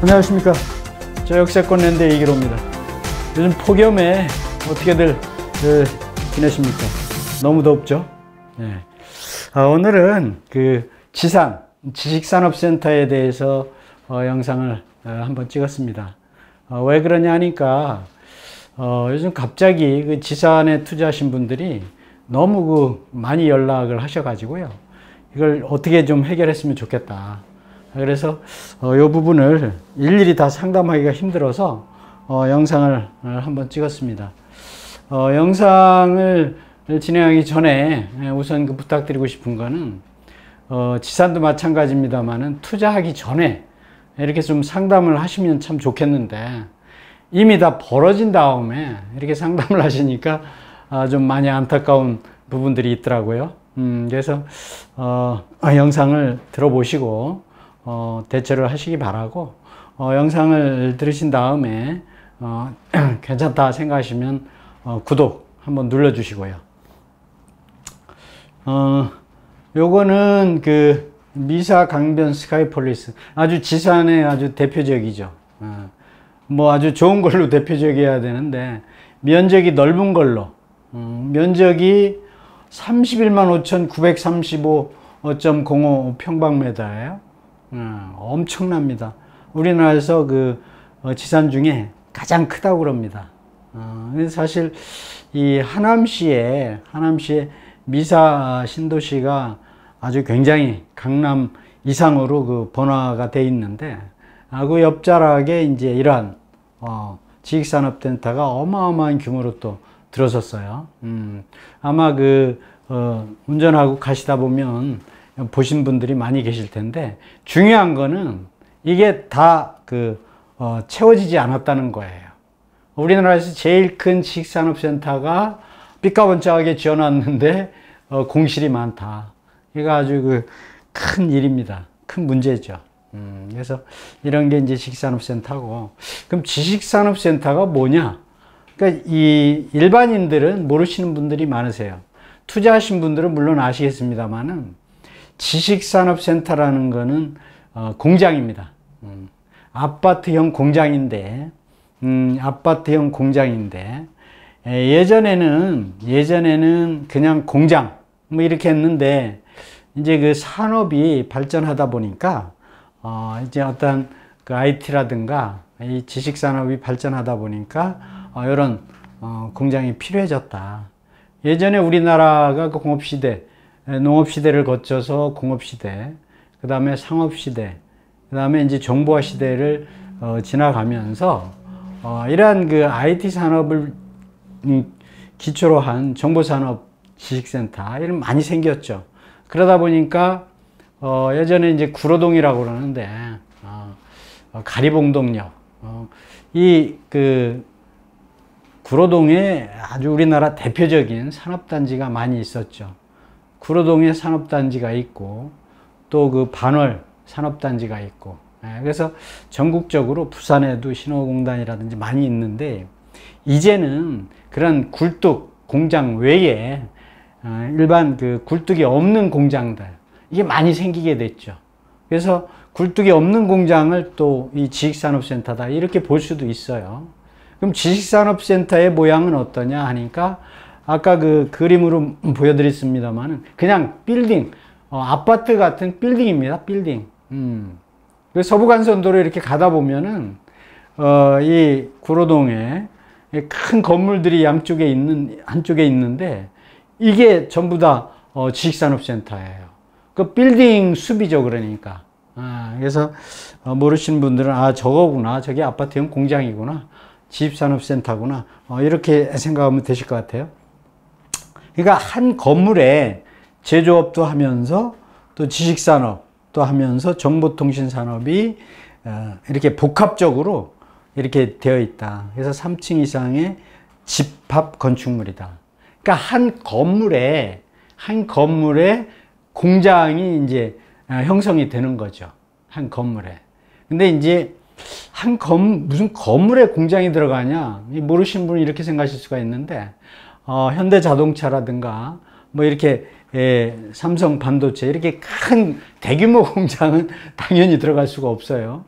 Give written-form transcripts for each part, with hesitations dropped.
안녕하십니까. 저 역세권 랜드의 이기로입니다. 요즘 폭염에 어떻게들 지내십니까? 너무 덥죠? 네. 오늘은 그 지산 지식산업센터에 대해서 영상을 한번 찍었습니다. 왜 그러냐 하니까 요즘 갑자기 그 지산에 투자하신 분들이 너무 많이 연락을 하셔가지고요. 이걸 어떻게 좀 해결했으면 좋겠다. 그래서 이 부분을 일일이 다 상담하기가 힘들어서 영상을 한번 찍었습니다. 영상을 진행하기 전에 우선 부탁드리고 싶은 거는 지산도 마찬가지입니다만은 투자하기 전에 이렇게 좀 상담을 하시면 참 좋겠는데 이미 다 벌어진 다음에 이렇게 상담을 하시니까 좀 많이 안타까운 부분들이 있더라고요. 그래서 영상을 들어보시고 대처를 하시기 바라고, 영상을 들으신 다음에 괜찮다 생각하시면 구독 한번 눌러 주시고요. 요거는 그 미사 강변 스카이폴리스, 아주 지산의 아주 대표적이죠. 뭐 아주 좋은 걸로 대표적이어야 되는데 면적이 넓은 걸로, 면적이 31만 5,935.05 평방미터예요. 엄청납니다. 우리나라에서 그 지산 중에 가장 크다고 그럽니다. 사실 이 하남시에 미사 신도시가 아주 굉장히 강남 이상으로 그 번화가 돼 있는데, 그 옆자락에 이제 이러한 지식산업센터가 어마어마한 규모로 또 들어섰어요. 아마 그 운전하고 가시다 보면 보신 분들이 많이 계실 텐데, 중요한 거는 이게 다 채워지지 않았다는 거예요. 우리나라에서 제일 큰 지식산업센터가 삐까번쩍하게 지어놨는데 공실이 많다. 이거 아주 큰 일입니다. 큰 문제죠. 그래서 이런 게 이제 지식산업센터고, 그럼 지식산업센터가 뭐냐? 그러니까 이 일반인들은 모르시는 분들이 많으세요. 투자하신 분들은 물론 아시겠습니다만은 지식산업센터라는 거는 공장입니다. 아파트형 공장인데, 예전에는 그냥 공장 뭐 이렇게 했는데, 이제 그 산업이 발전하다 보니까 이제 어떤 그 IT라든가 이 지식산업이 발전하다 보니까 이런 공장이 필요해졌다. 예전에 우리나라가 그 공업시대, 농업시대를 거쳐서 공업시대, 그 다음에 상업시대, 그 다음에 이제 정보화시대를 지나가면서 이러한 그 IT 산업을 기초로 한 정보산업 지식센터 이런 많이 생겼죠. 그러다 보니까 예전에 이제 구로동이라고 그러는데 가리봉동역, 이 구로동에 아주 우리나라 대표적인 산업단지가 많이 있었죠. 구로동에 산업단지가 있고, 또 그 반월 산업단지가 있고, 그래서 전국적으로 부산에도 신호공단이라든지 많이 있는데, 이제는 그런 굴뚝 공장 외에 일반 그 굴뚝이 없는 공장들, 이게 많이 생기게 됐죠. 그래서 굴뚝이 없는 공장을 또 이 지식산업센터다 이렇게 볼 수도 있어요. 그럼 지식산업센터의 모양은 어떠냐 하니까, 아까 그 그림으로 보여드렸습니다만은 그냥 빌딩, 아파트 같은 빌딩입니다. 빌딩. 서부간선도로 이렇게 가다 보면은 이 구로동에 큰 건물들이 한쪽에 있는데, 이게 전부 다 지식산업센터예요. 그 빌딩 숲이죠. 그러니까. 그래서 모르시는 분들은 저거구나, 저게 아파트형 공장이구나, 지식산업센터구나, 이렇게 생각하면 되실 것 같아요. 그러니까 한 건물에 제조업도 하면서 또 지식산업도 하면서 정보통신산업이 이렇게 복합적으로 이렇게 되어 있다. 그래서 3층 이상의 집합 건축물이다. 그러니까 한 건물에 공장이 이제 형성이 되는 거죠. 한 건물에. 근데 이제 무슨 건물에 공장이 들어가냐? 모르시는 분은 이렇게 생각하실 수가 있는데, 현대자동차라든가 뭐 이렇게 삼성 반도체 이렇게 큰 대규모 공장은 당연히 들어갈 수가 없어요.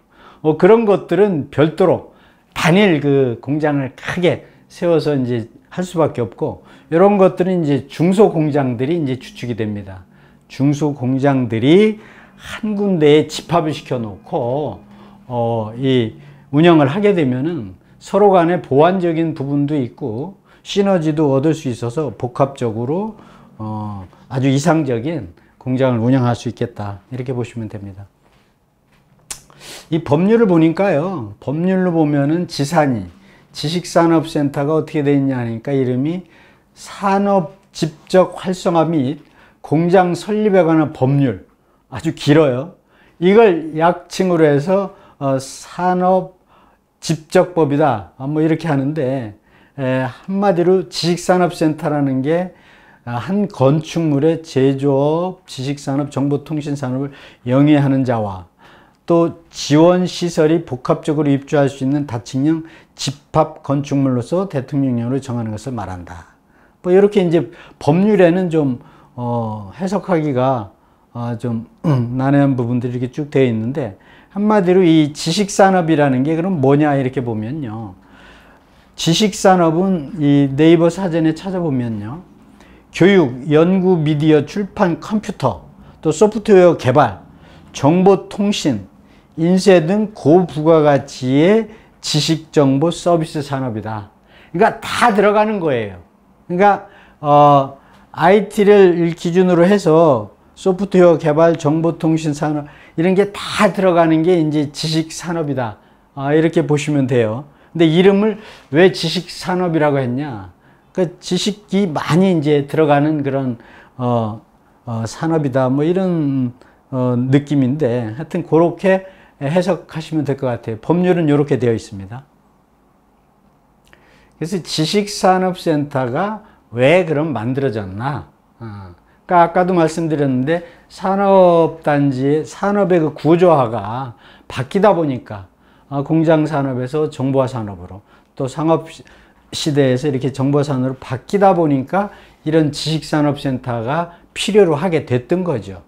그런 것들은 별도로 단일 그 공장을 크게 세워서 이제 할 수밖에 없고, 이런 것들은 이제 중소공장들이 이제 주축이 됩니다. 중소공장들이 한 군데에 집합을 시켜 놓고 이 운영을 하게 되면은 서로 간에 보완적인 부분도 있고 시너지도 얻을 수 있어서 복합적으로 아주 이상적인 공장을 운영할 수 있겠다, 이렇게 보시면 됩니다. 이 법률을 보니까요, 법률로 보면은 지산이 지식산업센터가 어떻게 되어 있냐 하니까 이름이 산업 집적 활성화 및 공장 설립에 관한 법률, 아주 길어요. 이걸 약칭으로 해서 산업 집적법이다, 뭐 이렇게 하는데, 한마디로 지식산업센터라는 게 한 건축물의 제조업, 지식산업, 정보통신산업을 영위하는 자와 또 지원시설이 복합적으로 입주할 수 있는 다층형 집합 건축물로서 대통령령으로 정하는 것을 말한다. 뭐 이렇게 이제 법률에는 좀 해석하기가 좀 난해한 부분들이 이렇게 쭉 되어 있는데, 한마디로 이 지식산업이라는 게 그럼 뭐냐 이렇게 보면요, 지식산업은 이 네이버 사전에 찾아보면요, 교육, 연구, 미디어, 출판, 컴퓨터, 또 소프트웨어 개발, 정보통신, 인쇄 등 고부가가치의 지식정보 서비스 산업이다. 그러니까 다 들어가는 거예요. 그러니까 IT를 기준으로 해서 소프트웨어 개발, 정보통신 산업, 이런 게 다 들어가는 게 이제 지식산업이다, 이렇게 보시면 돼요. 근데 이름을 왜 지식산업이라고 했냐? 그 지식이 많이 이제 들어가는 그런 산업이다, 뭐 이런 느낌인데, 하여튼 그렇게 해석하시면 될 것 같아요. 법률은 이렇게 되어 있습니다. 그래서 지식산업센터가 왜 그럼 만들어졌나? 그러니까 아까도 말씀드렸는데, 산업단지의 산업의 그 구조화가 바뀌다 보니까 공장산업에서 정보화산업으로, 또 상업 시대에서 이렇게 정보산업으로 바뀌다 보니까 이런 지식산업센터가 필요로 하게 됐던 거죠.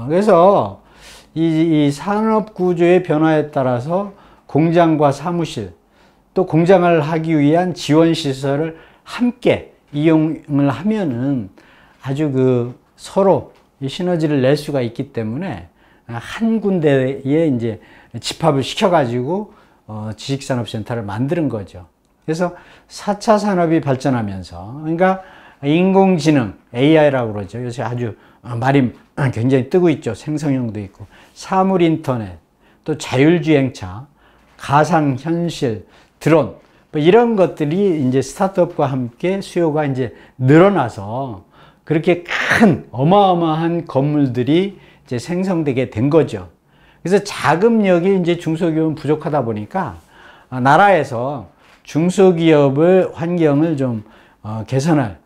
그래서 이 산업 구조의 변화에 따라서 공장과 사무실, 또 공장을 하기 위한 지원 시설을 함께 이용을 하면은 아주 그 서로 시너지를 낼 수가 있기 때문에 한 군데에 이제 집합을 시켜가지고 지식산업센터를 만드는 거죠. 그래서 4차 산업이 발전하면서, 그러니까 인공지능, AI라고 그러죠. 요새 아주 말이 굉장히 뜨고 있죠. 생성형도 있고, 사물 인터넷, 또 자율주행차, 가상현실, 드론, 뭐 이런 것들이 이제 스타트업과 함께 수요가 이제 늘어나서 그렇게 큰 어마어마한 건물들이 이제 생성되게 된 거죠. 그래서 자금력이 이제 중소기업은 부족하다 보니까 나라에서 중소기업의 환경을 좀 개선할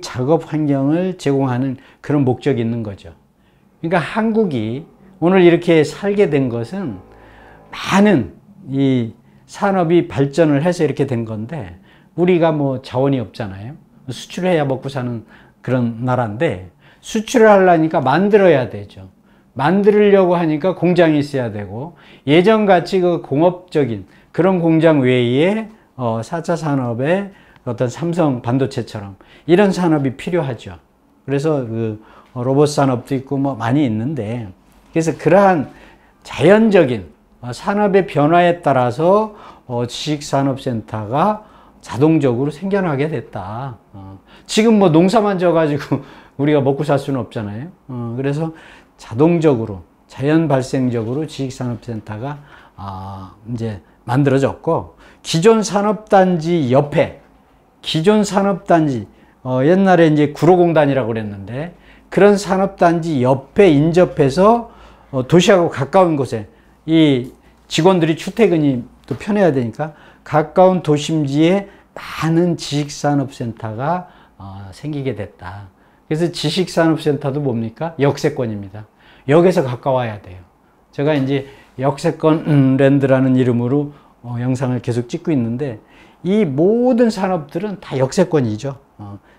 작업 환경을 제공하는 그런 목적이 있는 거죠. 그러니까 한국이 오늘 이렇게 살게 된 것은 많은 이 산업이 발전을 해서 이렇게 된 건데, 우리가 뭐 자원이 없잖아요. 수출해야 먹고 사는 그런 나라인데, 수출을 하려니까 만들어야 되죠. 만들려고 하니까 공장이 있어야 되고, 예전같이 그 공업적인 그런 공장 외에 4차 산업의 어떤 삼성 반도체처럼 이런 산업이 필요하죠. 그래서 그 로봇 산업도 있고 뭐 많이 있는데, 그래서 그러한 자연적인 산업의 변화에 따라서 지식산업센터가 자동적으로 생겨나게 됐다. 지금 뭐 농사만 져가지고 우리가 먹고 살 수는 없잖아요. 그래서 자동적으로, 자연 발생적으로 지식산업센터가 이제 만들어졌고, 기존 산업단지 옆에, 기존 산업단지, 옛날에 이제 구로공단이라고 그랬는데, 그런 산업단지 옆에 인접해서 도시하고 가까운 곳에 이 직원들이 출퇴근이 또 편해야 되니까 가까운 도심지에 많은 지식산업센터가 생기게 됐다. 그래서 지식산업센터도 뭡니까? 역세권입니다. 역에서 가까워야 돼요. 제가 이제 역세권 랜드라는 이름으로 영상을 계속 찍고 있는데, 이 모든 산업들은 다 역세권이죠.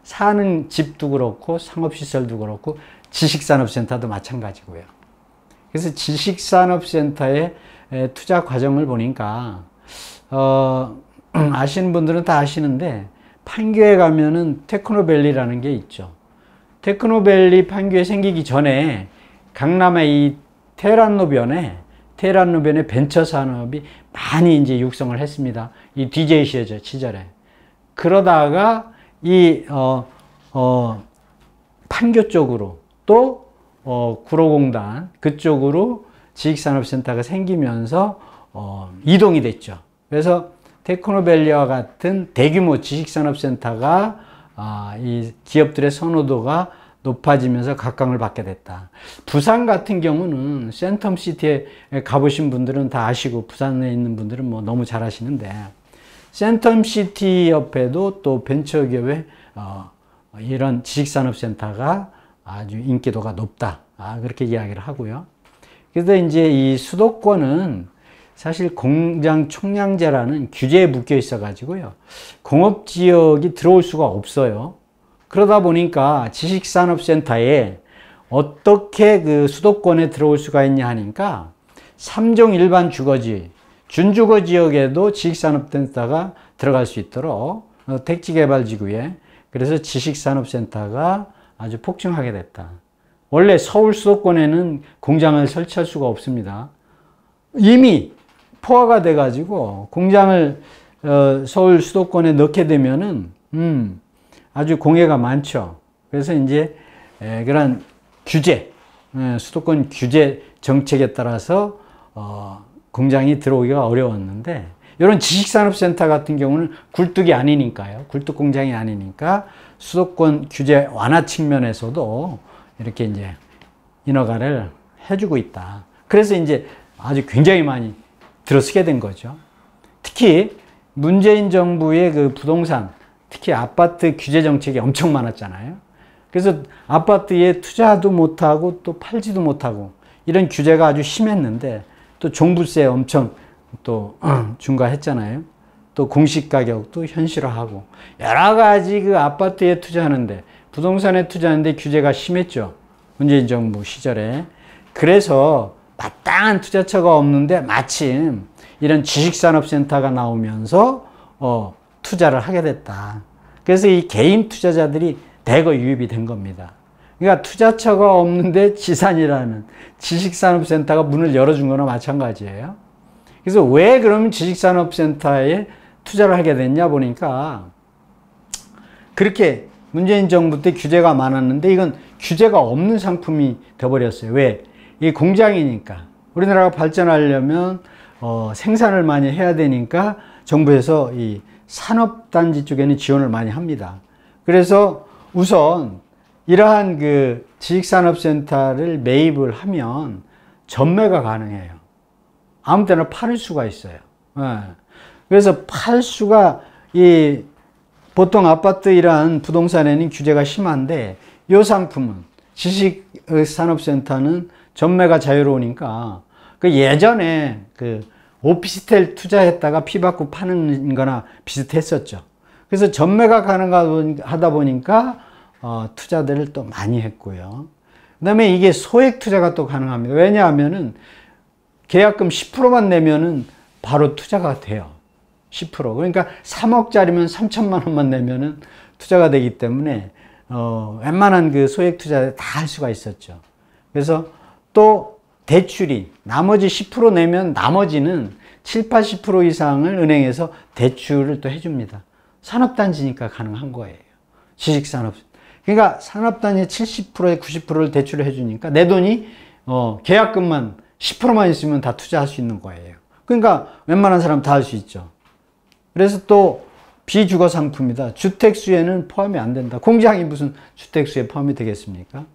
사는 집도 그렇고 상업시설도 그렇고 지식산업센터도 마찬가지고요. 그래서 지식산업센터의 투자 과정을 보니까 아시는 분들은 다 아시는데 판교에 가면은 테크노밸리라는 게 있죠. 테크노밸리 판교에 생기기 전에 강남의 이 테헤란로변에 벤처 산업이 많이 이제 육성을 했습니다. 이 DJ 시절에. 그러다가 이 판교 쪽으로 또 구로공단 그쪽으로 지식산업센터가 생기면서 이동이 됐죠. 그래서 테크노밸리와 같은 대규모 지식산업센터가 이 기업들의 선호도가 높아지면서 각광을 받게 됐다. 부산 같은 경우는 센텀시티에 가보신 분들은 다 아시고 부산에 있는 분들은 뭐 너무 잘 아시는데 센텀시티 옆에도 또 벤처기업의 이런 지식산업센터가 아주 인기도가 높다. 그렇게 이야기를 하고요. 그래서 이제 이 수도권은 사실 공장 총량제라는 규제에 묶여 있어 가지고요. 공업지역이 들어올 수가 없어요. 그러다 보니까 지식산업센터에 어떻게 그 수도권에 들어올 수가 있냐 하니까 3종 일반 주거지, 준주거 지역에도 지식산업센터가 들어갈 수 있도록 택지개발지구에 그래서 지식산업센터가 아주 폭증하게 됐다. 원래 서울 수도권에는 공장을 설치할 수가 없습니다. 이미 포화가 돼가지고 공장을 서울 수도권에 넣게 되면은 아주 공해가 많죠. 그래서 이제 그런 규제, 수도권 규제 정책에 따라서 공장이 들어오기가 어려웠는데 이런 지식산업센터 같은 경우는 굴뚝이 아니니까요. 굴뚝 공장이 아니니까 수도권 규제 완화 측면에서도 이렇게 이제 인허가를 해주고 있다. 그래서 이제 아주 굉장히 많이 들어서게 된 거죠. 특히 문재인 정부의 그 부동산, 특히 아파트 규제 정책이 엄청 많았잖아요. 그래서 아파트에 투자도 못하고 또 팔지도 못하고 이런 규제가 아주 심했는데 또 종부세 엄청 또 중과했잖아요. 또 공시가격도 현실화하고 여러 가지 그 아파트에 투자하는데 부동산에 투자하는데 규제가 심했죠. 문재인 정부 시절에. 그래서 마땅한 투자처가 없는데 마침 이런 지식산업센터가 나오면서 투자를 하게 됐다. 그래서 이 개인 투자자들이 대거 유입이 된 겁니다. 그러니까 투자처가 없는데 지산이라는 지식산업센터가 문을 열어준 거나 마찬가지예요. 그래서 왜 그러면 지식산업센터에 투자를 하게 됐냐 보니까 그렇게 문재인 정부 때 규제가 많았는데 이건 규제가 없는 상품이 되어버렸어요. 왜? 이 공장이니까. 우리나라가 발전하려면 생산을 많이 해야 되니까 정부에서 이 산업단지 쪽에는 지원을 많이 합니다. 그래서 우선 이러한 그 지식산업센터를 매입을 하면 전매가 가능해요. 아무 때나 팔을 수가 있어요. 그래서 팔 수가 보통 아파트 이러한 부동산에는 규제가 심한데 이 상품은 지식산업센터는 전매가 자유로우니까 그 예전에 그 오피스텔 투자했다가 피 받고 파는 거나 비슷했었죠. 그래서 전매가 가능하다 보니까 투자들을 또 많이 했고요. 그 다음에 이게 소액 투자가 또 가능합니다. 왜냐하면은 계약금 10%만 내면은 바로 투자가 돼요. 10%. 그러니까 3억짜리면 3천만 원만 내면은 투자가 되기 때문에 웬만한 그 소액 투자를 다 할 수가 있었죠. 그래서 또 대출이 나머지 10% 내면 나머지는 7, 80% 이상을 은행에서 대출을 또 해줍니다. 산업단지니까 가능한 거예요. 지식산업. 그러니까 산업단지 70%에 90%를 대출을 해주니까 내 돈이 계약금만 10%만 있으면 다 투자할 수 있는 거예요. 그러니까 웬만한 사람 다 할 수 있죠. 그래서 또 비주거 상품이다. 주택수에는 포함이 안 된다. 공장이 무슨 주택수에 포함이 되겠습니까?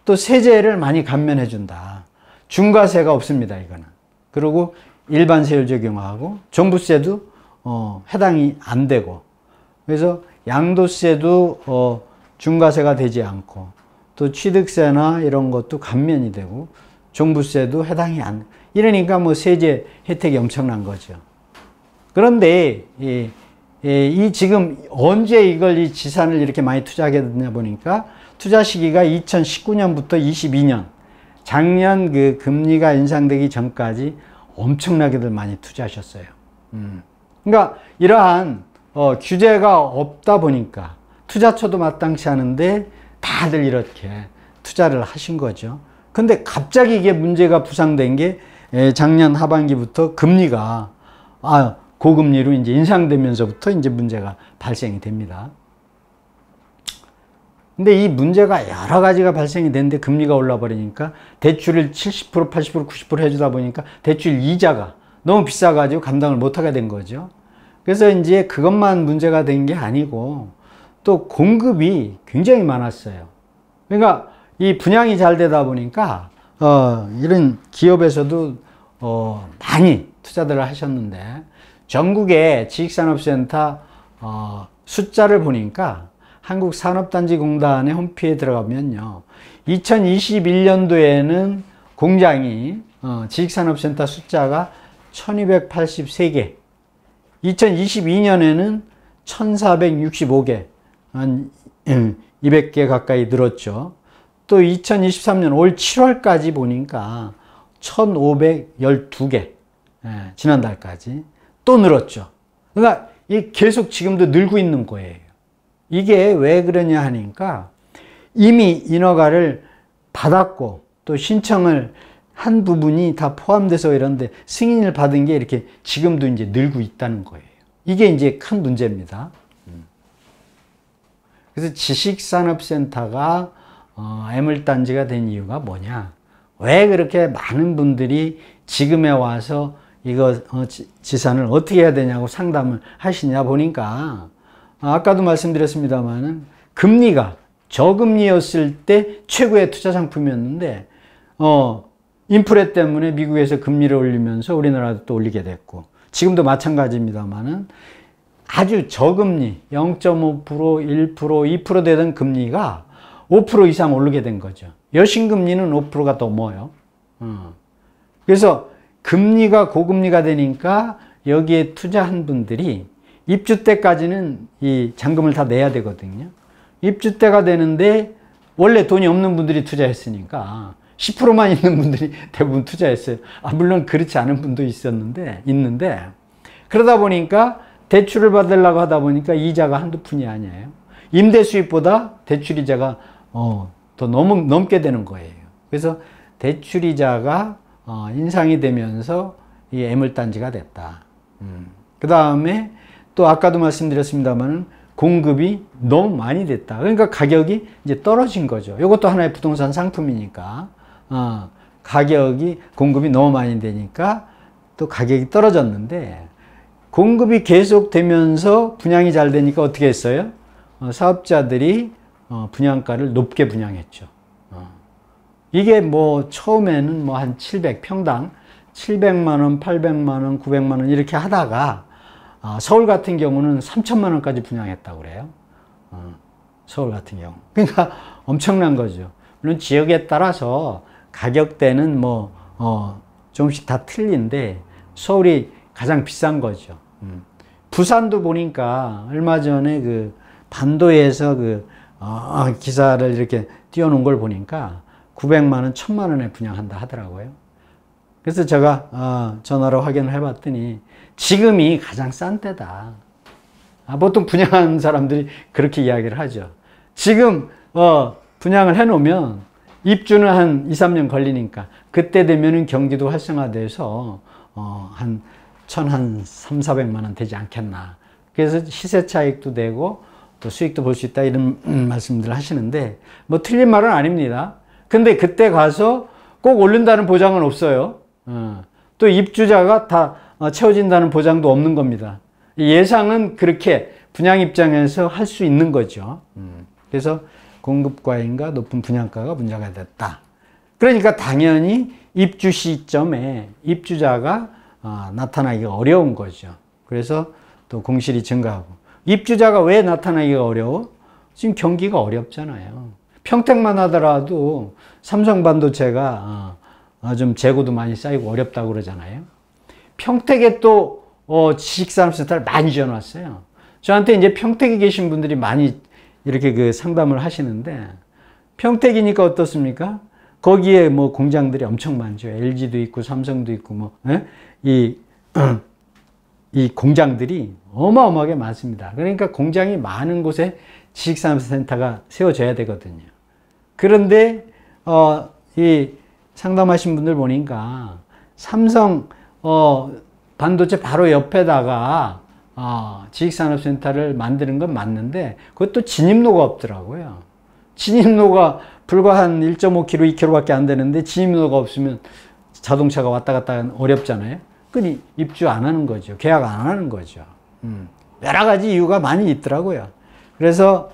또 세제를 많이 감면해 준다. 중과세가 없습니다, 이거는. 그리고 일반세율 적용하고 종부세도 해당이 안 되고, 그래서 양도세도 중과세가 되지 않고, 또 취득세나 이런 것도 감면이 되고, 종부세도 해당이 안, 이러니까 뭐 세제 혜택이 엄청난 거죠. 그런데 이 지금 언제 이 지산을 이렇게 많이 투자하게 됐냐 보니까 투자 시기가 2019년부터 22년, 작년 그 금리가 인상되기 전까지 엄청나게들 많이 투자하셨어요. 그러니까 이러한 규제가 없다 보니까 투자처도 마땅치 않은데 다들 이렇게 투자를 하신 거죠. 근데 갑자기 이게 문제가 부상된 게 작년 하반기부터 금리가 고금리로 이제 인상되면서부터 이제 문제가 발생이 됩니다. 근데 이 문제가 여러 가지가 발생이 됐는데 금리가 올라 버리니까 대출을 70%, 80%, 90% 해주다 보니까 대출 이자가 너무 비싸가지고 감당을 못하게 된 거죠. 그래서 이제 그것만 문제가 된 게 아니고 또 공급이 굉장히 많았어요. 그러니까 이 분양이 잘 되다 보니까 이런 기업에서도 많이 투자들을 하셨는데 전국의 지식산업센터 숫자를 보니까 한국산업단지공단의 홈페이지에 들어가면요, 2021년도에는 공장이 지식산업센터 숫자가 1283개, 2022년에는 1465개, 한 200개 가까이 늘었죠. 또 2023년 올 7월까지 보니까 1512개, 지난달까지 또 늘었죠. 그러니까 이 계속 지금도 늘고 있는 거예요. 이게 왜 그러냐 하니까 이미 인허가를 받았고 또 신청을 한 부분이 다 포함돼서 이런데 승인을 받은 게 이렇게 지금도 이제 늘고 있다는 거예요. 이게 이제 큰 문제입니다. 그래서 지식산업센터가 애물단지가 된 이유가 뭐냐? 왜 그렇게 많은 분들이 지금에 와서 이거 지산을 어떻게 해야 되냐고 상담을 하시냐 보니까 아까도 말씀드렸습니다만은 금리가 저금리였을 때 최고의 투자 상품이었는데 인플레 때문에 미국에서 금리를 올리면서 우리나라도 또 올리게 됐고 지금도 마찬가지입니다만은 아주 저금리 0.5%, 1%, 2% 되던 금리가 5% 이상 오르게 된 거죠. 여신금리는 5%가 넘어요. 그래서 금리가 고금리가 되니까 여기에 투자한 분들이 입주 때까지는 이 잔금을 다 내야 되거든요. 입주 때가 되는데 원래 돈이 없는 분들이 투자했으니까 10%만 있는 분들이 대부분 투자했어요. 물론 그렇지 않은 분도 있는데 그러다 보니까 대출을 받으려고 하다 보니까 이자가 한두 푼이 아니에요. 임대 수입보다 대출 이자가 더 넘게 되는 거예요. 그래서 대출 이자가 인상이 되면서 이 애물단지가 됐다. 그 다음에 또 아까도 말씀드렸습니다만 공급이 너무 많이 됐다. 그러니까 가격이 이제 떨어진 거죠. 이것도 하나의 부동산 상품이니까 공급이 너무 많이 되니까 또 가격이 떨어졌는데 공급이 계속 되면서 분양이 잘 되니까 어떻게 했어요? 사업자들이 분양가를 높게 분양했죠. 이게 뭐 처음에는 뭐 한 700평당 700만 원, 800만 원, 900만 원 이렇게 하다가 서울 같은 경우는 3천만 원까지 분양했다고 그래요. 서울 같은 경우. 그러니까 엄청난 거죠. 물론 지역에 따라서 가격대는 뭐 조금씩 다 틀린데 서울이 가장 비싼 거죠. 부산도 보니까 얼마 전에 그 반도에서 기사를 이렇게 띄워놓은 걸 보니까 900만 원, 1000만 원에 분양한다 하더라고요. 그래서 제가 전화로 확인을 해봤더니 지금이 가장 싼 때다. 보통 분양한 사람들이 그렇게 이야기를 하죠. 지금 분양을 해놓으면 입주는 한 2, 3년 걸리니까 그때 되면은 경기도 활성화돼서 한 3, 400만 원 되지 않겠나. 그래서 시세 차익도 되고 또 수익도 볼 수 있다 이런 말씀들을 하시는데 뭐 틀린 말은 아닙니다. 근데 그때 가서 꼭 오른다는 보장은 없어요. 또 입주자가 다 채워진다는 보장도 없는 겁니다. 예상은 그렇게 분양 입장에서 할 수 있는 거죠. 그래서 공급 과잉과 높은 분양가가 문제가 됐다. 그러니까 당연히 입주 시점에 입주자가 나타나기가 어려운 거죠. 그래서 또 공실이 증가하고. 입주자가 왜 나타나기가 어려워? 지금 경기가 어렵잖아요. 평택만 하더라도 삼성반도체가 좀 재고도 많이 쌓이고 어렵다고 그러잖아요. 평택에 또 지식산업센터를 많이 지어놨어요. 저한테 이제 평택에 계신 분들이 많이 이렇게 그 상담을 하시는데 평택이니까 어떻습니까? 거기에 뭐 공장들이 엄청 많죠. LG도 있고 삼성도 있고 뭐 이 이 공장들이 어마어마하게 많습니다. 그러니까 공장이 많은 곳에 지식산업센터가 세워져야 되거든요. 그런데 이 상담하신 분들 보니까 삼성 반도체 바로 옆에다가 지식산업센터를 만드는 건 맞는데 그것도 진입로가 없더라고요. 진입로가 불과 한 1.5km, 2km밖에 안 되는데 진입로가 없으면 자동차가 왔다 갔다 어렵잖아요. 그니 입주 안 하는 거죠. 계약 안 하는 거죠. 여러 가지 이유가 많이 있더라고요. 그래서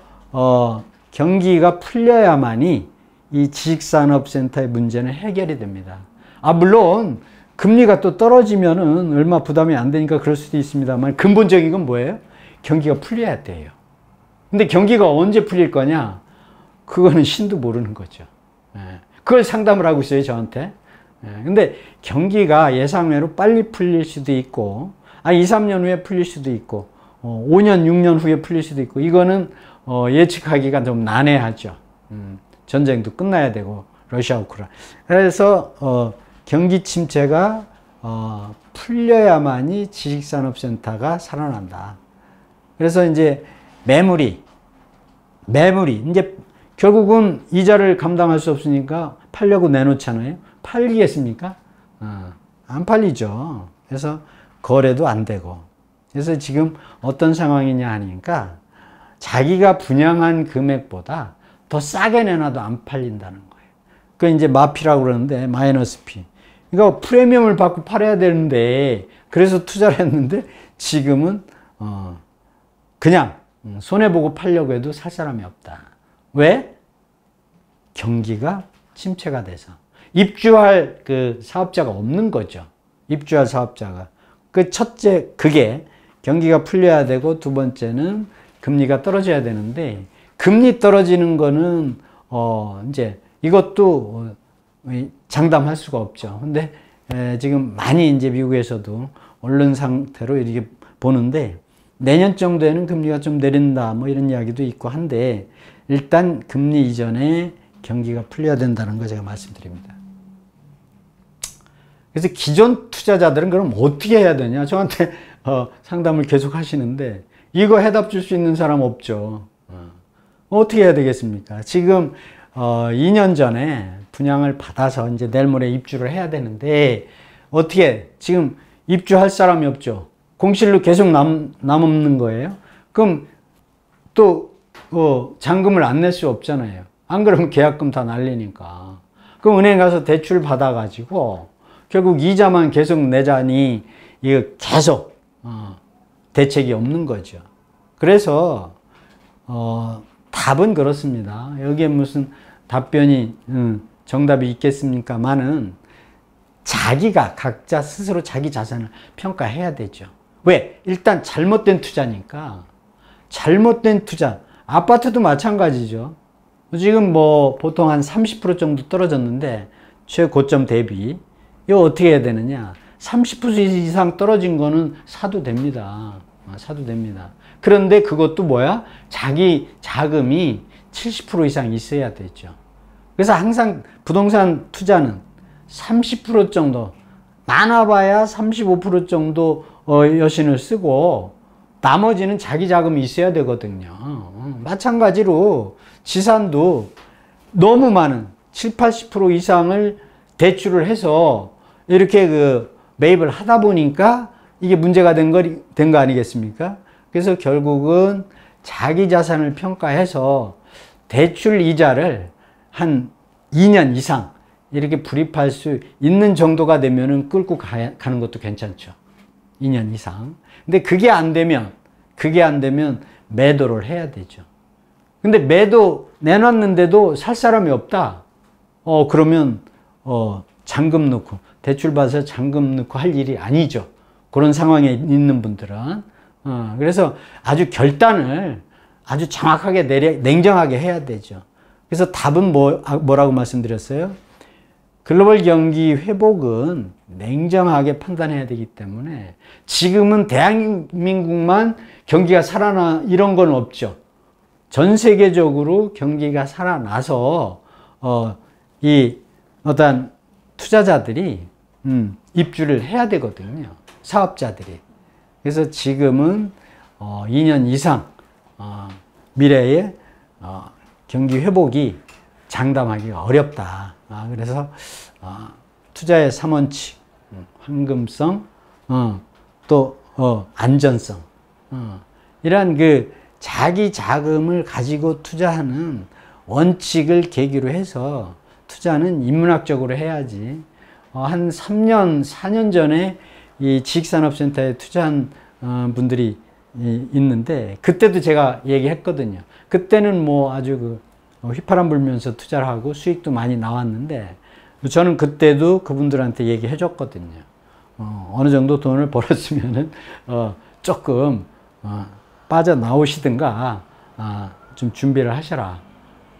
경기가 풀려야만이 이 지식산업센터의 문제는 해결이 됩니다. 물론 금리가 또 떨어지면은 얼마 부담이 안 되니까 그럴 수도 있습니다만 근본적인 건 뭐예요? 경기가 풀려야 돼요. 근데 경기가 언제 풀릴 거냐? 그거는 신도 모르는 거죠. 그걸 상담을 하고 있어요, 저한테. 근데 경기가 예상외로 빨리 풀릴 수도 있고, 2, 3년 후에 풀릴 수도 있고, 5년, 6년 후에 풀릴 수도 있고, 이거는 예측하기가 좀 난해하죠. 전쟁도 끝나야 되고, 러시아 우크라이나. 그래서 경기 침체가 풀려야만이 지식산업센터가 살아난다. 그래서 이제 매물이 이제 결국은 이자를 감당할 수 없으니까 팔려고 내놓잖아요. 팔리겠습니까? 안 팔리죠. 그래서 거래도 안 되고. 그래서 지금 어떤 상황이냐 하니까 자기가 분양한 금액보다 더 싸게 내놔도 안 팔린다는 거예요. 그 이제 마피라고 그러는데 마이너스 피. 그러니까 프리미엄을 받고 팔아야 되는데 그래서 투자를 했는데 지금은 그냥 손해보고 팔려고 해도 살 사람이 없다. 왜? 경기가 침체가 돼서. 입주할 그 사업자가 없는 거죠. 입주할 사업자가. 그 첫째, 그게 경기가 풀려야 되고 두 번째는 금리가 떨어져야 되는데 금리 떨어지는 거는 이제 이것도 장담할 수가 없죠. 근데 지금 많이 이제 미국에서도 언론 상태로 이렇게 보는데 내년 정도에는 금리가 좀 내린다 뭐 이런 이야기도 있고 한데 일단 금리 이전에 경기가 풀려야 된다는 거 제가 말씀드립니다. 그래서 기존 투자자들은 그럼 어떻게 해야 되냐? 저한테 상담을 계속 하시는데 이거 해답 줄 수 있는 사람 없죠. 어떻게 해야 되겠습니까? 지금 2년 전에 분양을 받아서 이제 내일 모레 입주를 해야 되는데 어떻게 지금 입주할 사람이 없죠. 공실로 계속 남는 거예요. 그럼 또 잔금을 안 낼 수 없잖아요. 안 그러면 계약금 다 날리니까. 그럼 은행 가서 대출 받아가지고 결국 이자만 계속 내자니 이거 계속 대책이 없는 거죠. 그래서 답은 그렇습니다. 여기에 무슨 답변이 정답이 있겠습니까만은 자기가 각자 스스로 자기 자산을 평가해야 되죠. 왜? 일단 잘못된 투자니까. 잘못된 투자. 아파트도 마찬가지죠. 지금 뭐 보통 한 30% 정도 떨어졌는데 최고점 대비 이거 어떻게 해야 되느냐? 30% 이상 떨어진 거는 사도 됩니다. 사도 됩니다. 그런데 그것도 뭐야? 자기 자금이 70% 이상 있어야 되죠. 그래서 항상 부동산 투자는 30% 정도, 많아봐야 35% 정도 여신을 쓰고 나머지는 자기 자금이 있어야 되거든요. 마찬가지로 지산도 너무 많은 7, 80% 이상을 대출을 해서 이렇게 매입을 하다 보니까 이게 문제가 된 거 아니겠습니까? 그래서 결국은 자기 자산을 평가해서 대출 이자를 한 2년 이상 이렇게 불입할 수 있는 정도가 되면은 끌고 가는 것도 괜찮죠. 2년 이상. 근데 그게 안 되면 매도를 해야 되죠. 근데 매도 내놨는데도 살 사람이 없다. 그러면 잔금 넣고 대출 받아서 잔금 넣고 할 일이 아니죠. 그런 상황에 있는 분들은. 그래서 아주 결단을 아주 정확하게 냉정하게 해야 되죠. 그래서 답은 뭐라고 말씀드렸어요? 글로벌 경기 회복은 냉정하게 판단해야 되기 때문에 지금은 대한민국만 경기가 살아나 이런 건 없죠. 전 세계적으로 경기가 살아나서 이 어떤 투자자들이 입주를 해야 되거든요. 사업자들이. 그래서 지금은 2년 이상 미래에 경기 회복이 장담하기가 어렵다. 그래서 투자의 3원칙, 황금성, 또 안전성, 이러한 그 자기 자금을 가지고 투자하는 원칙을 계기로 해서 투자는 인문학적으로 해야지. 한 3년, 4년 전에 이 지식산업센터에 투자한 분들이 있는데, 그때도 제가 얘기했거든요. 그때는 뭐 아주 휘파람 불면서 투자를 하고 수익도 많이 나왔는데, 저는 그때도 그분들한테 얘기해 줬거든요. 어느 정도 돈을 벌었으면은 조금 빠져나오시든가 좀 준비를 하셔라.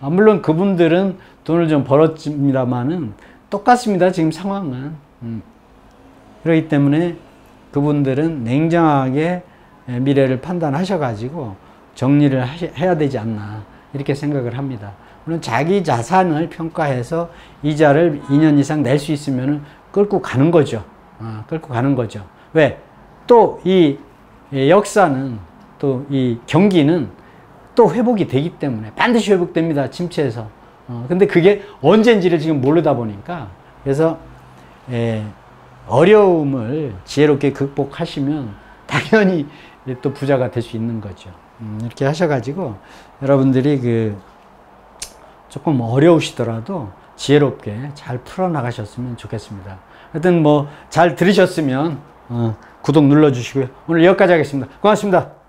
물론 그분들은 돈을 좀 벌었습니다만은 똑같습니다. 지금 상황은. 그렇기 때문에 그분들은 냉정하게 미래를 판단하셔가지고 정리를 해야 되지 않나, 이렇게 생각을 합니다. 물론 자기 자산을 평가해서 이자를 2년 이상 낼 수 있으면 끌고 가는 거죠. 끌고 가는 거죠. 왜? 또 이 역사는, 또 이 경기는 또 회복이 되기 때문에 반드시 회복됩니다. 침체에서. 근데 그게 언젠지를 지금 모르다 보니까, 그래서 어려움을 지혜롭게 극복하시면 당연히 또 부자가 될 수 있는 거죠. 이렇게 하셔가지고 여러분들이 조금 어려우시더라도 지혜롭게 잘 풀어나가셨으면 좋겠습니다. 하여튼 뭐 잘 들으셨으면 구독 눌러주시고요. 오늘 여기까지 하겠습니다. 고맙습니다.